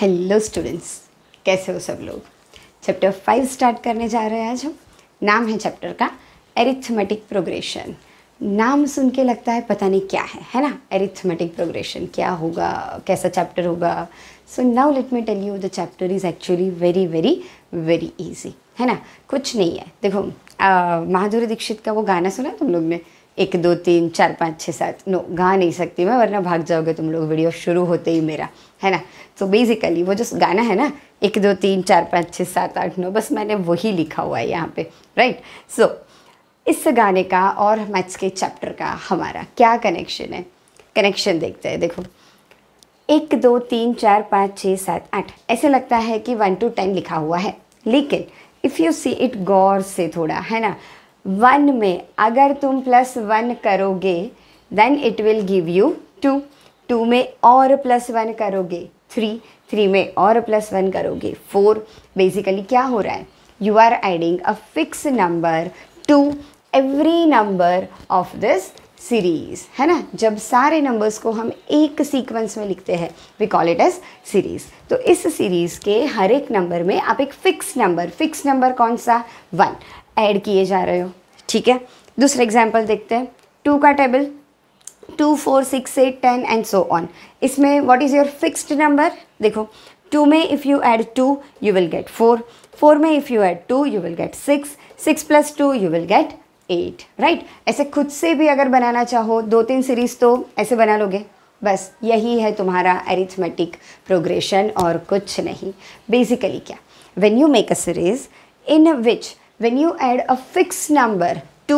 Hello students, कैसे हो सब लोग। चैप्टर 5 स्टार्ट करने जा रहे हैं आज हम। नाम है चैप्टर का एरिथमेटिक प्रोग्रेशन। नाम सुन के लगता है पता नहीं क्या है ना। एरिथमेटिक प्रोग्रेशन क्या होगा, कैसा चैप्टर होगा। So now let me tell you the chapter is actually very very very easy, है ना। कुछ नहीं है। देखो माधुरी दीक्षित का वो गाना सुना तुम लोग ने, 1 2 3 4 5 6 7। नो, गा नहीं सकती मैं, वरना भाग जाओगे तुम लोग वीडियो शुरू होते ही मेरा, है ना। तो बेसिकली वो जो गाना है ना 1 2 3 4 5 6 7 8 9, बस मैंने वही लिखा हुआ है यहाँ पे, राइट। सो इस गाने का और मैथ्स के चैप्टर का हमारा क्या कनेक्शन है, कनेक्शन देखते हैं। देखो 1 2 3 4 5 6 7 8 ऐसे लगता है कि 1 to 10 लिखा हुआ है, लेकिन इफ़ यू सी इट गौर से थोड़ा, है ना। 1 में अगर तुम +1 करोगे then it will give you 2, 2 में और +1 करोगे 3, 3 में और +1 करोगे 4। बेसिकली क्या हो रहा है, you are adding a fix number to every number of this series, है ना। जब सारे नंबर्स को हम एक सीक्वेंस में लिखते हैं we call it as series. तो इस सीरीज़ के हर एक नंबर में आप एक फिक्स नंबर कौन सा, 1 ऐड किए जा रहे हो, ठीक है। दूसरा एग्जाम्पल देखते हैं, 2 का टेबल 2 4 6 8 10 एंड सो ऑन। इसमें what is your fixed number, देखो 2 में if you add 2 you will get 4, 4 में if you add 2 you will get 6, 6 + 2 you will get 8, right. ऐसे खुद से भी अगर बनाना चाहो 2-3 सीरीज़ तो ऐसे बना लोगे। बस यही है तुम्हारा अरिथमेटिक प्रोग्रेशन और कुछ नहीं। बेसिकली क्या, when you make a series in which when you add a fixed number to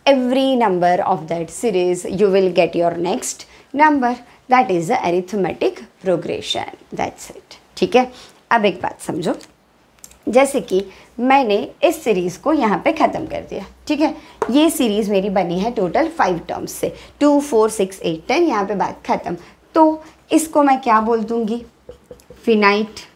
every number of that series you will get your next number, that is the arithmetic progression, that's it, ठीक है। अब एक बात समझो, जैसे कि मैंने इस सीरीज़ को यहाँ पे ख़त्म कर दिया, ठीक है। ये सीरीज़ मेरी बनी है टोटल 5 टर्म्स से, 2 4 6 8 10, यहाँ पे बात ख़त्म। तो इसको मैं क्या बोल दूँगी, फिनाइट।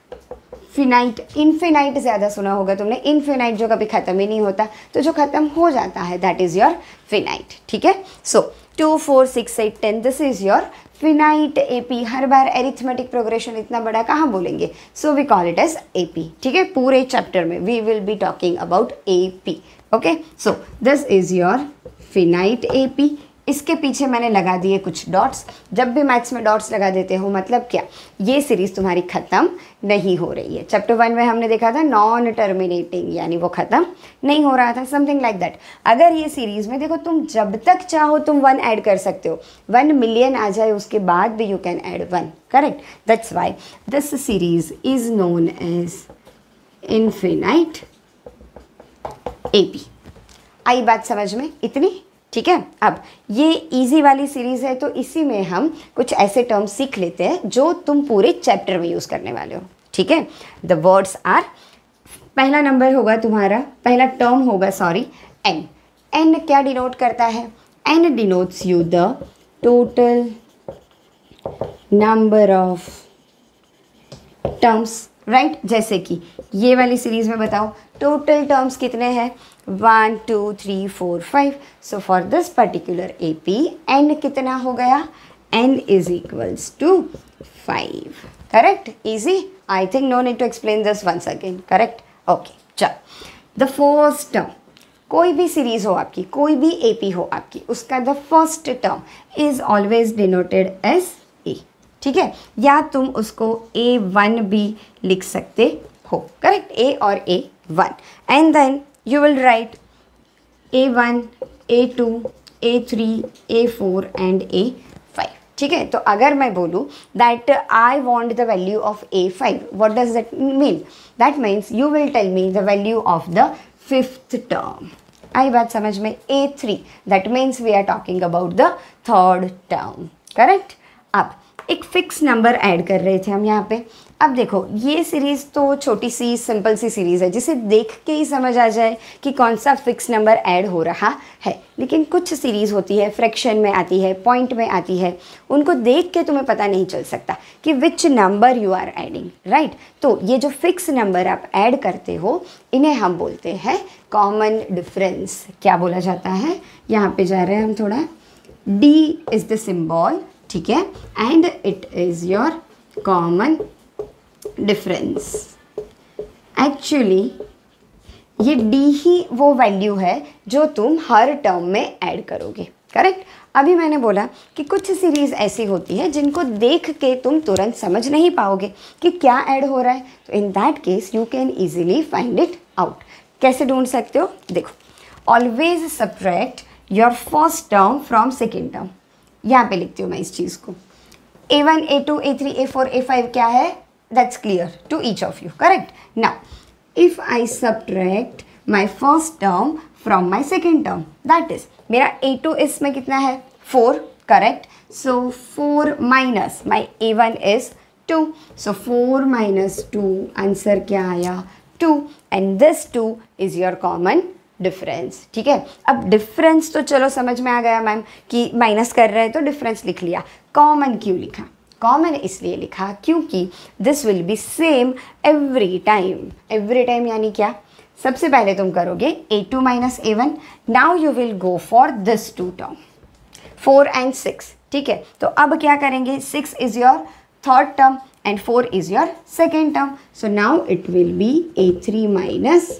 इनफिनाइट ज़्यादा सुना होगा तुमने, इनफिनाइट जो कभी ख़त्म ही नहीं होता, तो जो ख़त्म हो जाता है दैट इज़ योर फिनाइट, ठीक है। So 2 4 6 8 10 this is your finite AP. हर बार एरिथमेटिक प्रोग्रेशन इतना बड़ा कहाँ बोलेंगे, so we call it as AP, ठीक है। पूरे चैप्टर में we will be talking about AP, okay. So this is your finite AP. इसके पीछे मैंने लगा दिए कुछ डॉट्स। जब भी मैथ्स में डॉट्स लगा देते हो मतलब क्या, ये सीरीज़ तुम्हारी ख़त्म नहीं हो रही है। चैप्टर 1 में हमने देखा था नॉन टर्मिनेटिंग, यानी वो ख़त्म नहीं हो रहा था, समथिंग लाइक दैट। अगर ये सीरीज़ में देखो तुम जब तक चाहो तुम 1 ऐड कर सकते हो, 1 मिलियन आ जाए उसके बाद भी you can add 1, correct. That's why this series is known as infinite AP. आई बात समझ में इतनी, ठीक है। अब ये इजी वाली सीरीज़ है तो इसी में हम कुछ ऐसे टर्म्स सीख लेते हैं जो तुम पूरे चैप्टर में यूज़ करने वाले हो, ठीक है। द वर्ड्स आर, पहला नंबर होगा तुम्हारा, पहला टर्म होगा एन। एन क्या डिनोट करता है, N denotes you the total number of terms, right. जैसे कि ये वाली सीरीज़ में बताओ टोटल टर्म्स कितने हैं, 1 2 3 4 5। So for this particular AP N कितना हो गया, N is equals to 5, correct. Easy, I think no need to explain this once again, correct, okay. चलो द फर्स्ट टर्म, कोई भी सीरीज़ हो आपकी, कोई भी एपी हो आपकी, उसका the first term is always denoted as A, ठीक है। या तुम उसको A1 भी लिख सकते हो, करेक्ट, A और A1। And then you will write A1, A2, A3, A4 and A5, ठीक है। तो अगर मैं बोलूँ that I want the value of A5, what does that mean? That means you will tell me the value of the 5th term. आई बात समझ में, A3 that means we are talking about the 3rd term, correct. अब एक fix number add कर रहे थे हम यहाँ पे। अब देखो ये सीरीज़ तो छोटी सी सिंपल सी सीरीज़ है जिसे देख के ही समझ आ जाए कि कौन सा फिक्स नंबर ऐड हो रहा है, लेकिन कुछ सीरीज़ होती है फ्रैक्शन में आती है, पॉइंट में आती है, उनको देख के तुम्हें पता नहीं चल सकता कि which number you are adding, right. तो ये जो फिक्स नंबर आप ऐड करते हो इन्हें हम बोलते हैं कॉमन डिफरेंस। क्या बोला जाता है, यहाँ पे जा रहे हैं हम थोड़ा, D इज़ द सिम्बॉल, ठीक है, and it is your common difference. Actually ये डी ही वो वैल्यू है जो तुम हर टर्म में ऐड करोगे, करेक्ट। अभी मैंने बोला कि कुछ सीरीज़ ऐसी होती है जिनको देख के तुम तुरंत समझ नहीं पाओगे कि क्या ऐड हो रहा है, तो in that case you can easily find it out. कैसे ढूंढ सकते हो, देखो, always subtract your first term from second term. यहाँ पे लिखती हूँ मैं इस चीज़ को, A1, A2, A3, A4, A5 क्या है, that's clear to each of you, correct. Now if I subtract my first term from my second term, that is मेरा A2 इसमें कितना है 4, correct. So 4 minus my A1 is 2, so 4 minus 2, answer क्या आया 2, and this 2 is your common difference. ठीक है, अब difference तो चलो समझ में आ गया मैम कि माइनस कर रहे हैं तो डिफरेंस लिख लिया। कॉमन क्यों लिखा, कॉमन इसलिए लिखा क्योंकि this will be same every time. Every time यानी क्या, सबसे पहले तुम करोगे A2 minus A1, now you will go for this two term 4 and 6, ठीक है। तो अब क्या करेंगे, 6 is your third term and 4 is your second term, so now it will be A3 minus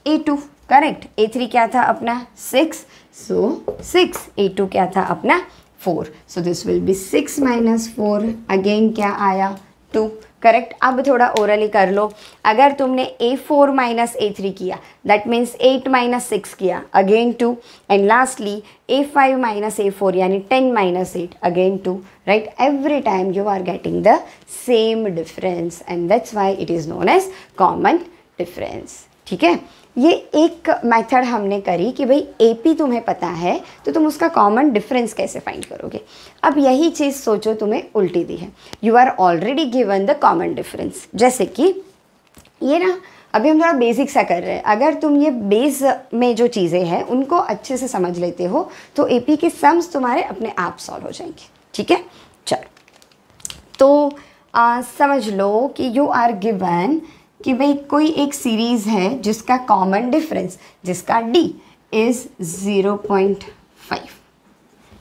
A2, correct। A3 क्या था अपना 6, so 6, A2 क्या था अपना 4, so this will be 6 minus 4, again क्या आया 2, करेक्ट। अब थोड़ा ओरली कर लो, अगर तुमने A4 माइनस A3 किया दैट मीन्स 8 माइनस 6 किया, again 2, and lastly A5 minus A4 यानी 10 minus 8, again 2, right. Every time you are getting the same difference and that's why it is known as common difference. ठीक है, ये एक method हमने करी कि भाई AP तुम्हें पता है तो तुम उसका कॉमन डिफरेंस कैसे फाइंड करोगे। अब यही चीज़ सोचो तुम्हें उल्टी दी है, you are already given the common difference. जैसे कि ये ना, अभी हम थोड़ा बेसिक सा कर रहे हैं, अगर तुम ये बेस में जो चीज़ें हैं उनको अच्छे से समझ लेते हो तो AP के सम्स तुम्हारे अपने आप सॉल्व हो जाएंगे। ठीक है, चलो तो समझ लो कि यू आर गिवन कि भाई कोई एक सीरीज़ है जिसका कॉमन डिफरेंस, जिसका D इज़ 0.5,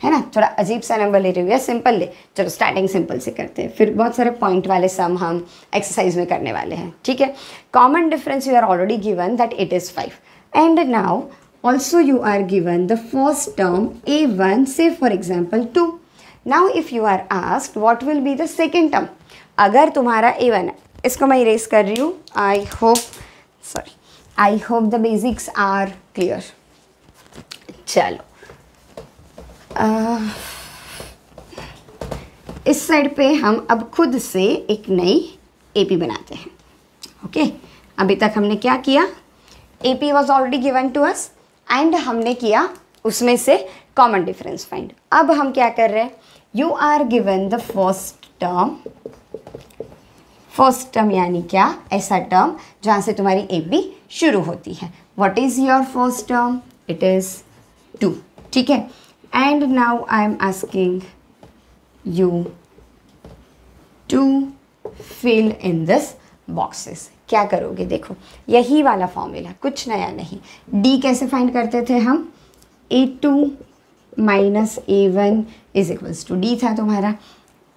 है ना। थोड़ा अजीब सा नंबर ले रही हूँ या सिंपल ले, चलो स्टार्टिंग सिंपल से करते हैं, फिर बहुत सारे पॉइंट वाले सम हम एक्सरसाइज में करने वाले हैं। ठीक है, common difference you are already given that it is 5, and now also you are given the first term A1 से for example 2। Now if you are asked what will be the second term, अगर तुम्हारा A1, इसको मैं erase कर रही हूँ, I hope the basics are clear. चलो इस साइड पे हम अब खुद से एक नई AP बनाते हैं। ओके, अभी तक हमने क्या किया, AP was already given to us and हमने किया उसमें से कॉमन डिफरेंस फाइंड। अब हम क्या कर रहे हैं, you are given the first term यानी क्या, ऐसा टर्म जहाँ से तुम्हारी AP शुरू होती है। What is your first term, it is 2, ठीक है। And now I am asking you to fill in this boxes. क्या करोगे, देखो यही वाला फॉर्मूला, कुछ नया नहीं। D कैसे फाइंड करते थे हम, A2 minus A1 is equals to D था तुम्हारा।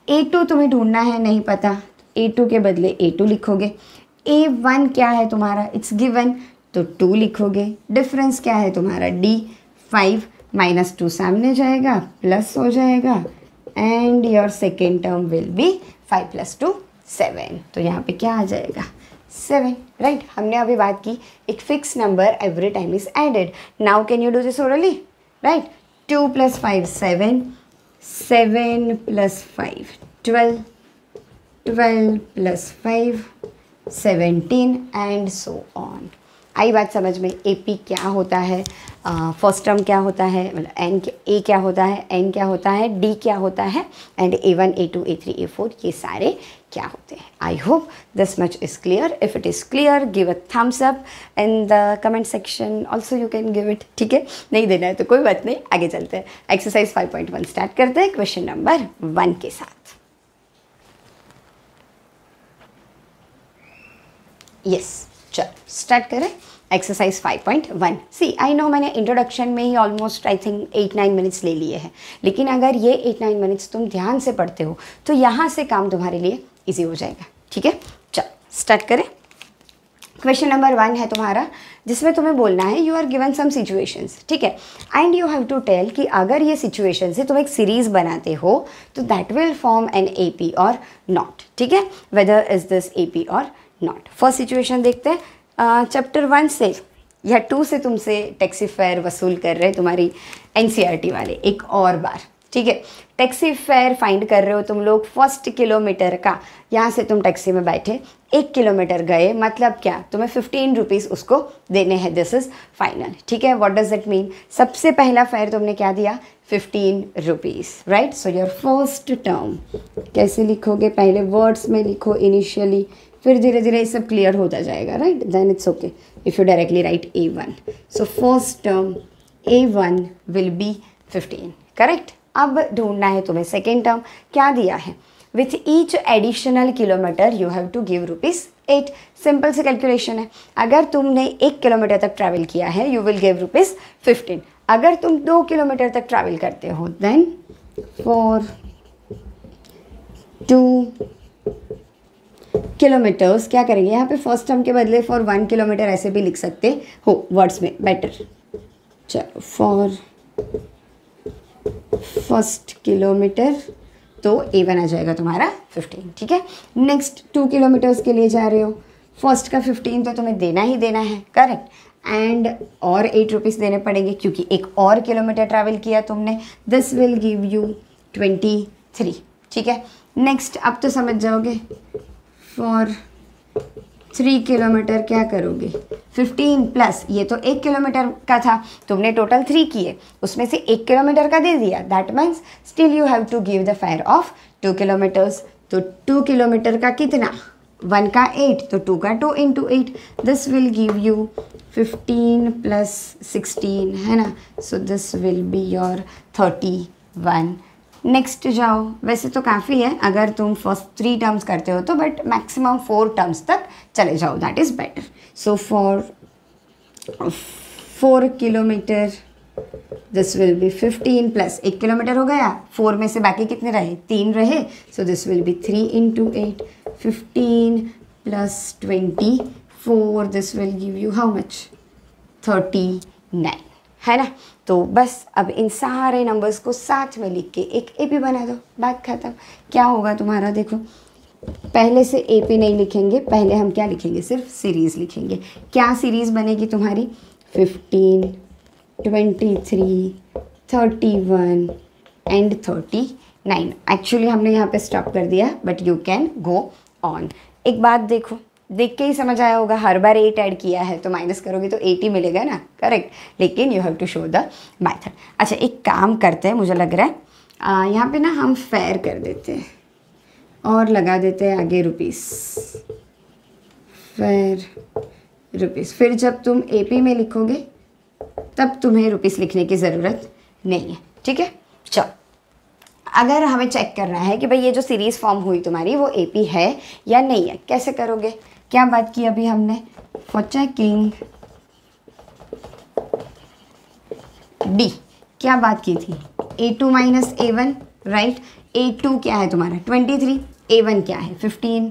A2 तुम्हें ढूंढना है, नहीं पता, A2 के बदले A2 लिखोगे। A1 क्या है तुम्हारा, इट्स गिवन, तो 2 लिखोगे। डिफरेंस क्या है तुम्हारा D, 5 माइनस 2 सामने जाएगा, प्लस हो जाएगा, and your second term will be 5 plus 2 7। तो यहाँ पे क्या आ जाएगा 7, राइट। हमने अभी बात की एक fix number every time is added. Now can you do this orally, right. 2 plus 5 7, 7 plus 5 12, 12 plus 5 17 and so on. आई बात समझ में, AP क्या होता है, फर्स्ट टर्म क्या होता है, मतलब A क्या होता है, N क्या होता है, D क्या होता है, and A1 A2 A3 A4 ये सारे क्या होते हैं। I hope this much is clear. If it is clear give a thumbs up in the comment section, also you can give it. ठीक है, नहीं देना है तो कोई बात नहीं, आगे चलते हैं। एक्सरसाइज 5.1 स्टार्ट करते हैं क्वेश्चन नंबर 1 के साथ। यस, चलो स्टार्ट करें एक्सरसाइज 5.1। सी आई नो मैंने इंट्रोडक्शन में ही ऑलमोस्ट आई थिंक 8-9 मिनट्स ले लिए हैं, लेकिन अगर ये 8-9 मिनट्स तुम ध्यान से पढ़ते हो तो यहाँ से काम तुम्हारे लिए इजी हो जाएगा। ठीक है, चलो स्टार्ट करें। क्वेश्चन नंबर 1 है तुम्हारा, जिसमें तुम्हें बोलना है you are given some situations, ठीक है, and you have to tell कि अगर ये सिचुएशन से तुम एक सीरीज बनाते हो तो that will form an AP और नॉट, ठीक है, वेदर इज दिस एपी और नॉट। फर्स्ट सिचुएशन देखते हैं। चैप्टर 1 से या 2 से तुमसे टैक्सी फेयर वसूल कर रहे हैं तुम्हारी एनसीईआरटी वाले एक और बार, ठीक है। टैक्सी फेयर फाइंड कर रहे हो तुम लोग 1 किलोमीटर का। यहाँ से तुम टैक्सी में बैठे 1 किलोमीटर गए, मतलब क्या, तुम्हें 15 रुपीज़ उसको देने हैं। दिस इज़ फाइनल, ठीक है। What does it mean? सबसे पहला फेयर तुमने क्या दिया? 15 rupees, right. So your first term कैसे लिखोगे? पहले वर्ड्स में लिखो इनिशियली, फिर धीरे धीरे ये सब क्लियर होता जाएगा, right. Then it's okay if you directly write A1। So first term A1 will be 15, correct. अब ढूंढना है तुम्हें सेकेंड टर्म, क्या दिया है? With each additional kilometre you have to give ₹8। Simple सी कैलकुलेशन है। अगर तुमने 1 किलोमीटर तक ट्रैवल किया है यू विल गिव ₹15। अगर तुम 2 किलोमीटर तक ट्रैवल करते हो देन फॉर 2 किलोमीटर्स क्या करेंगे? यहाँ पे फर्स्ट टर्म के बदले फॉर 1 किलोमीटर ऐसे भी लिख सकते हो, वर्ड्स में बेटर। चलो, फॉर फर्स्ट किलोमीटर तो A1 आ जाएगा तुम्हारा 15, ठीक है। नेक्स्ट 2 किलोमीटर्स के लिए जा रहे हो, फर्स्ट का 15 तो तुम्हें देना ही देना है, करेक्ट। एंड और 8 रुपीज़ देने पड़ेंगे क्योंकि एक और किलोमीटर ट्रैवल किया तुमने। दिस विल गिव यू 23, ठीक है। नेक्स्ट अब तो समझ जाओगे, फॉर 3 किलोमीटर क्या करोगे? 15 प्लस ये तो 1 किलोमीटर का था, तुमने टोटल 3 किए, उसमें से 1 किलोमीटर का दे दिया। That means still you have to give the fare of 2 kilometres. तो 2 किलोमीटर का कितना? 1 का 8, तो 2 का 2 into 8। This will give you 15 plus 16, है ना। So this will be your 31। Next जाओ। वैसे तो काफ़ी है अगर तुम फर्स्ट 3 टर्म्स करते हो तो, बट मैक्सिमम 4 टर्म्स तक चले जाओ, that is better. So for 4 kilometre this will be 15 plus 1 kilometre हो गया, 4 में से बाकी कितने रहे? 3 रहे। So this will B 3 into 8, 15 plus 24, this will give you how much? 39, है ना। तो बस अब इन सारे नंबर्स को साथ में लिख के एक एपी बना दो, बात खत्म। क्या होगा तुम्हारा? देखो, पहले से एपी नहीं लिखेंगे, पहले हम क्या लिखेंगे? सिर्फ सीरीज़ लिखेंगे। क्या सीरीज़ बनेगी तुम्हारी? 15, 23, 31 एंड 39। एक्चुअली हमने यहाँ पे स्टॉप कर दिया, but you can go on. एक बात देखो, देख के ही समझ आया होगा, हर बार 8 ऐड किया है तो माइनस करोगे तो 8 ही मिलेगा ना, करेक्ट। लेकिन you have to show the method. अच्छा, एक काम करते हैं, मुझे लग रहा है यहाँ पे ना हम फेयर कर देते हैं और लगा देते हैं आगे रुपीस, फेयर रुपीस। फिर जब तुम एपी में लिखोगे तब तुम्हें रुपीस लिखने की ज़रूरत नहीं है, ठीक है। चलो, अगर हमें चेक करना है कि भाई ये जो सीरीज़ फॉर्म हुई तुम्हारी वो एपी है या नहीं है, कैसे करोगे? क्या बात की अभी हमने? फॉर चेकिंग डी क्या बात की थी? A2 minus A1, right. A2 क्या है तुम्हारा? 23। A1 क्या है? 15।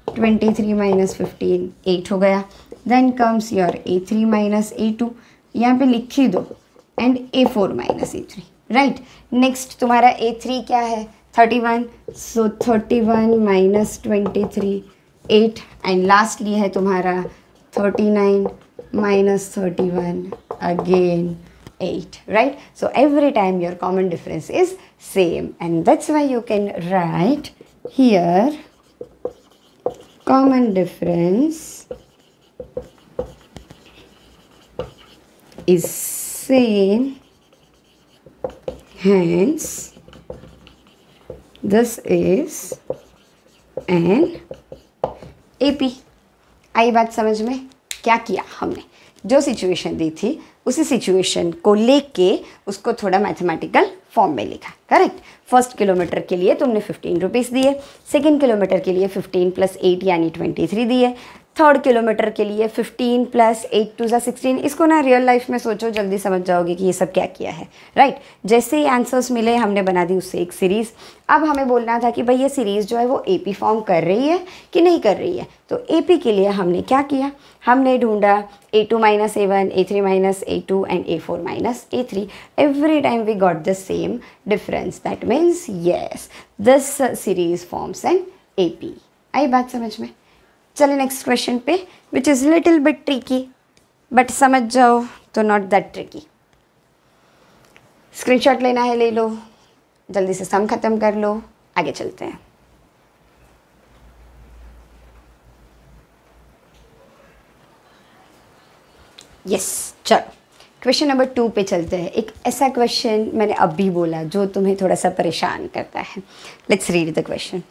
23 माइनस 15 8 हो गया। Then comes your A3 minus A2, यहाँ पे लिख ही दो, and A4 minus A3, right. Next तुम्हारा A3 क्या है? 31। सो 31 माइनस 23 8, एंड लास्टली है तुम्हारा 39 minus 31 again 8, right? So every time your common difference is same, and that's why you can write here common difference is same, hence this is an AP। आई बात समझ में? क्या किया हमने? जो सिचुएशन दी थी उसी सिचुएशन को लेके उसको थोड़ा मैथमेटिकल फॉर्म में लिखा, करेक्ट। फर्स्ट किलोमीटर के लिए तुमने 15 रुपीज़ दिए, सेकेंड किलोमीटर के लिए 15 प्लस 8 यानी 23 दिए, 3rd किलोमीटर के लिए 15 + 8 × 16। इसको ना रियल लाइफ में सोचो, जल्दी समझ जाओगे कि ये सब क्या किया है, राइट। जैसे ही आंसर्स मिले हमने बना दी उससे एक सीरीज़। अब हमें बोलना था कि भाई ये सीरीज़ जो है वो AP फॉर्म कर रही है कि नहीं कर रही है। तो AP के लिए हमने क्या किया, हमने ढूंढा A2 - A1, A3 - A2 and A4 - A3। Every time we got the same difference, that means yes this series forms an AP। आई बात समझ में? चलिए नेक्स्ट क्वेश्चन पे, which is little bit tricky, but समझ जाओ तो नॉट दैट ट्रिकी। स्क्रीनशॉट लेना है ले लो, जल्दी से सम खत्म कर लो, आगे चलते हैं। यस चलो क्वेश्चन नंबर 2 पे चलते हैं। एक ऐसा क्वेश्चन मैंने अभी बोला जो तुम्हें थोड़ा सा परेशान करता है। Let's read the question.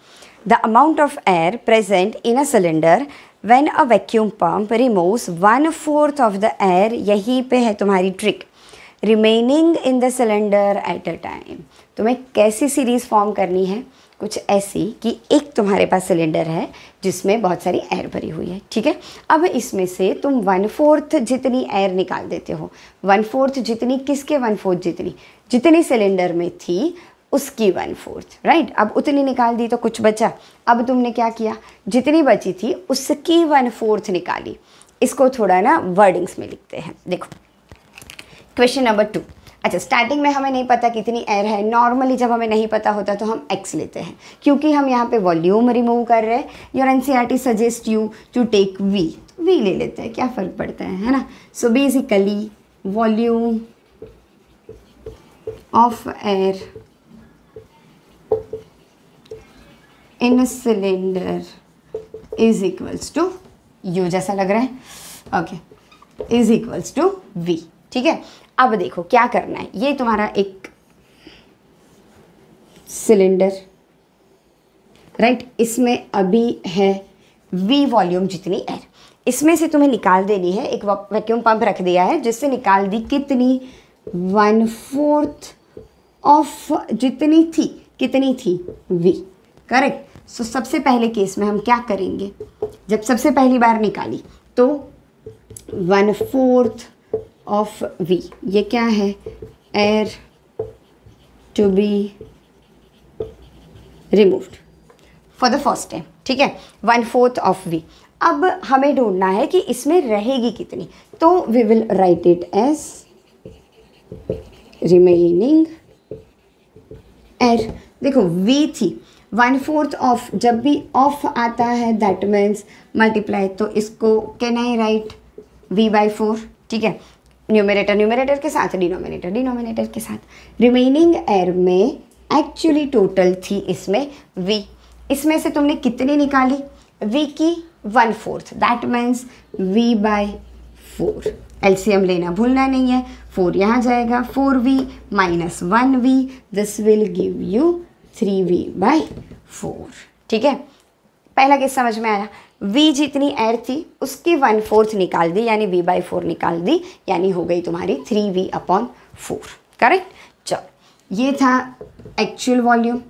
The amount of air present in a cylinder when a vacuum pump removes 1/4 of the air, यहीं पे है तुम्हारी trick, remaining in the cylinder at a time. तुम्हें कैसी सीरीज़ फॉर्म करनी है, कुछ ऐसी कि एक तुम्हारे पास सिलेंडर है जिसमें बहुत सारी एयर भरी हुई है, ठीक है। अब इसमें से तुम 1/4 जितनी एयर निकाल देते हो। 1/4 जितनी किसके 1/4 जितनी, जितनी सिलेंडर में थी उसकी 1/4, राइट। अब उतनी निकाल दी तो कुछ बचा। अब तुमने क्या किया, जितनी बची थी उसकी 1/4 निकाली। इसको थोड़ा ना वर्डिंग्स में लिखते हैं। देखो क्वेश्चन नंबर 2। अच्छा, स्टार्टिंग में हमें नहीं पता कितनी एयर है। नॉर्मली जब हमें नहीं पता होता तो हम x लेते हैं, क्योंकि हम यहाँ पे वॉल्यूम रिमूव कर रहे हैं। Your NCERT suggest you to take v, तो v ले लेते हैं, क्या फ़र्क पड़ता है ना। So basically volume of air in cylinder is equals to u, जैसा लग रहा है, okay, is equals to v, ठीक है। अब देखो क्या करना है, ये तुम्हारा एक सिलेंडर, राइट, इसमें अभी है v वॉल्यूम जितनी एयर, इसमें से तुम्हें निकाल देनी है। एक वैक्यूम पंप रख दिया है जिससे निकाल दी कितनी, 1/4 ऑफ जितनी थी, कितनी थी v, करेक्ट। सो सबसे पहले केस में हम क्या करेंगे, जब सबसे पहली बार निकाली तो 1/4 ऑफ v, ये क्या है, air to be removed for the first time, ठीक है, 1/4 ऑफ v। अब हमें ढूंढना है कि इसमें रहेगी कितनी, तो we will write it as remaining air. देखो v थी 1/4 ऑफ, जब भी ऑफ आता है दैट मीन्स मल्टीप्लाई, तो इसको कैन आई राइट v/4, ठीक है। न्यूमरेटर न्यूमरेटर के साथ, डिनोमिनेटर डिनोमिनेटर के साथ। रिमेनिंग एयर में एक्चुअली टोटल थी इसमें v, इसमें से तुमने कितनी निकाली, v की 1/4, दैट मीन्स v/4। एलसीएम लेना भूलना नहीं है, 4 यहाँ जाएगा, 4v - 1v, this will give you 3v/4, ठीक है। पहला केस समझ में आया। v जितनी एयर थी उसकी 1/4 निकाल दी, यानी v/4 निकाल दी, यानी हो गई तुम्हारी 3v/4, करेक्ट। चलो ये था एक्चुअल वॉल्यूम,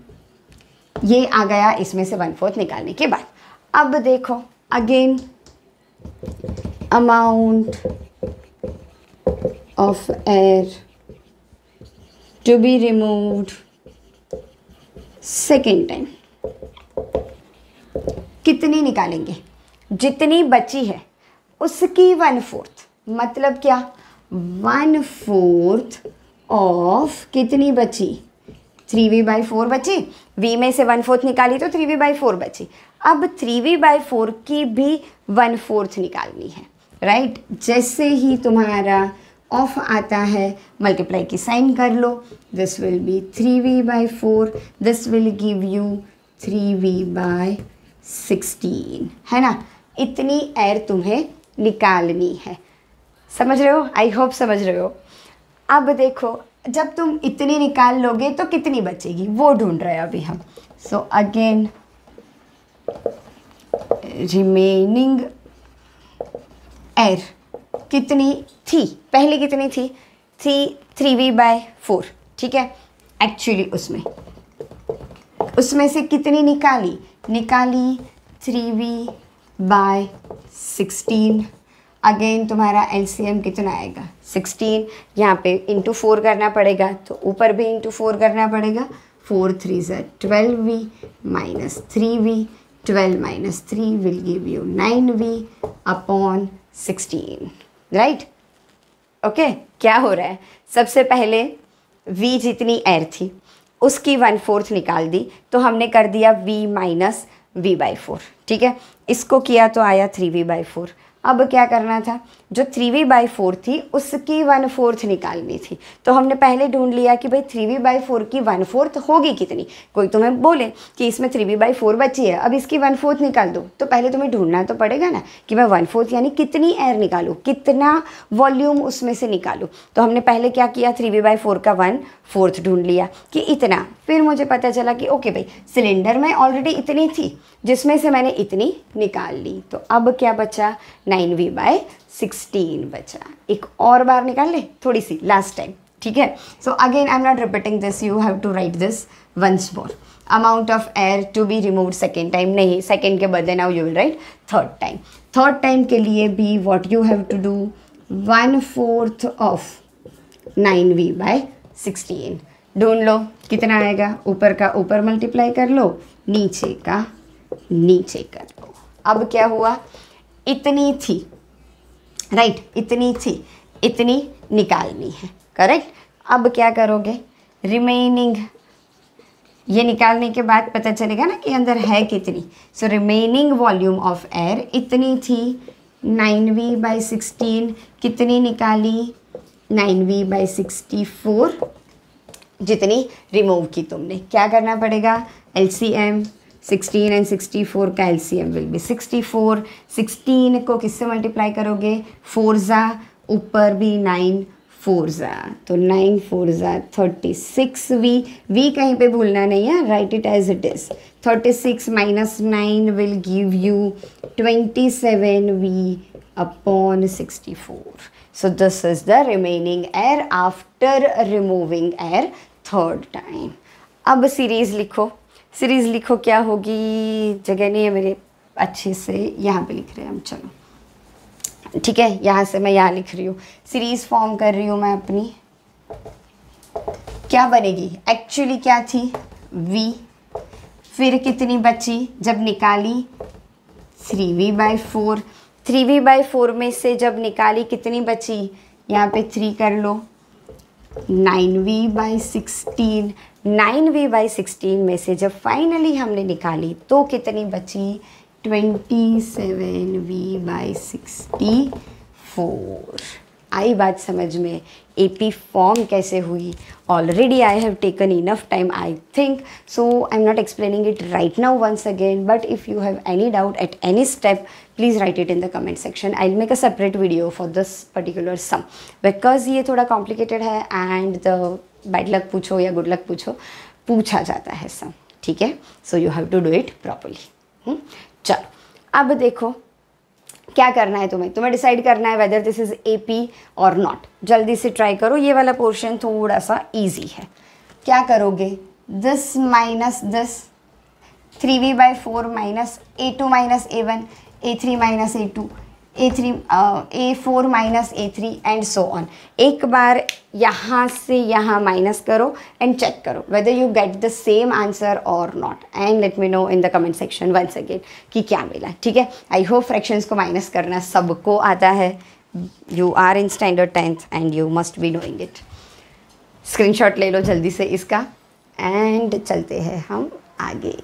ये आ गया इसमें से 1/4 निकालने के बाद। अब देखो again amount of air to be removed second time, कितनी निकालेंगे, जितनी बची है उसकी 1/4, मतलब क्या, 1/4 ऑफ कितनी बची, 3v/4 बची, v में से 1/4 निकाली तो 3v/4 बची। अब 3v/4 की भी 1/4 निकालनी है, राइट। जैसे ही तुम्हारा ऑफ आता है मल्टीप्लाई की साइन कर लो, this will be 3v/4, this will give you 3v/16, है ना। इतनी एयर तुम्हें निकालनी है, समझ रहे हो, आई होप समझ रहे हो। अब देखो जब तुम इतनी निकाल लोगे तो कितनी बचेगी वो ढूंढ रहे हैं अभी हम। सो अगेन रिमेनिंग एयर कितनी थी, पहले कितनी थी, 3v/4, ठीक है। एक्चुअली उसमें से कितनी निकाली, 3v/16, 16, अगेन तुम्हारा LCM कितना आएगा 16, यहाँ पे इंटू 4 करना पड़ेगा तो ऊपर भी इंटू 4 करना पड़ेगा, 4 3 ज़ा 12v minus 3v, 12 minus 3 will give you 9v upon 16, right. Okay, क्या हो रहा है, सबसे पहले v जितनी एयर थी उसकी 1/4 निकाल दी तो हमने कर दिया v माइनस v/4, ठीक है। इसको किया तो आया 3v/4। अब क्या करना था, जो 3v/4 थी उसकी 1/4 निकालनी थी तो हमने पहले ढूंढ लिया कि भाई 3v/4 की 1/4 होगी कितनी। कोई तुम्हें बोले कि इसमें 3v/4 बची है, अब इसकी 1/4 निकाल दो, तो पहले तुम्हें ढूंढना तो पड़ेगा ना कि मैं 1/4 यानी कितनी एयर निकालूँ, कितना वॉल्यूम उसमें से निकालूँ। तो हमने पहले क्या किया, 3v/4 का 1/4 ढूंढ लिया कि इतना। फिर मुझे पता चला कि ओके भाई सिलेंडर में ऑलरेडी इतनी थी जिसमें से मैंने इतनी निकाल ली, तो अब क्या बचा, 9v/16 बचा। एक और बार निकाल ले, थोड़ी सी लास्ट टाइम, ठीक है। So again I am not repeating this, you have to write this once more. Amount of air to be removed second time, नहीं सेकेंड के बदले now you will write third time. Third time के लिए भी what you have to do, 1/4 of 9v/16 ढूंढ लो कितना आएगा, ऊपर का ऊपर मल्टीप्लाई कर लो, नीचे का नीचे कर लो। अब क्या हुआ, इतनी थी, राइट, इतनी थी, इतनी निकालनी है, करेक्ट। अब क्या करोगे, रिमेनिंग, ये निकालने के बाद पता चलेगा ना कि अंदर है कितनी। So remaining volume of air इतनी थी, 9v/16 कितनी निकाली, 9v/64 जितनी रिमूव की तुमने। क्या करना पड़ेगा, LCM 16 एंड 64 का LCM विल बी 64। 16 को किससे मल्टीप्लाई करोगे, 4 ज़ा, ऊपर भी 9 4 ज़ा, तो 9 4 ज़ा 36v, v कहीं पे भूलना नहीं है, write it as it is. 36 minus 9 will give you 27v upon 64। So this is the remaining air after removing air third time. अब सीरीज़ लिखो, सीरीज़ लिखो क्या होगी, जगह नहीं है मेरे अच्छे से, यहाँ पे लिख रहे हैं हम, चलो ठीक है, यहाँ से मैं यहाँ लिख रही हूँ, सीरीज़ फॉर्म कर रही हूँ मैं अपनी। क्या बनेगी, एक्चुअली क्या थी v, फिर कितनी बची जब निकाली 3v/4, 3v/4 में से जब निकाली कितनी बची, यहाँ पे 3 कर लो, 9v/16, 9v/16 में से जब फाइनली हमने निकाली तो कितनी बची, 27v/64। आई बात समझ में, AP फॉर्म कैसे हुई, already I have taken enough time I think, so I am not explaining it right now once again, but if you have any doubt at any step, please write it in the comment section. I'll make a separate video for this particular sum because ये थोड़ा complicated है and the bad luck पूछो या good luck पूछो, पूछा जाता है sum, ठीक है। So you have to do it properly। चलो अब देखो क्या करना है तुम्हें, तुम्हें डिसाइड करना है whether this is AP or not। जल्दी से ट्राई करो, ये वाला पोर्शन थोड़ा सा ईजी है। क्या करोगे, this minus this, 3v/4 minus A2 minus A1, A3 minus A2, A4 minus A3 and so on. एक बार यहाँ से यहाँ माइनस करो एंड चेक करो whether you get the same answer or not and let me know in the comment section once again कि क्या मिला, ठीक है। आई होप फ्रैक्शंस को माइनस करना सबको आता है, you are in standard 10th and you must be knowing it। Screenshot ले लो जल्दी से इसका एंड चलते हैं हम आगे।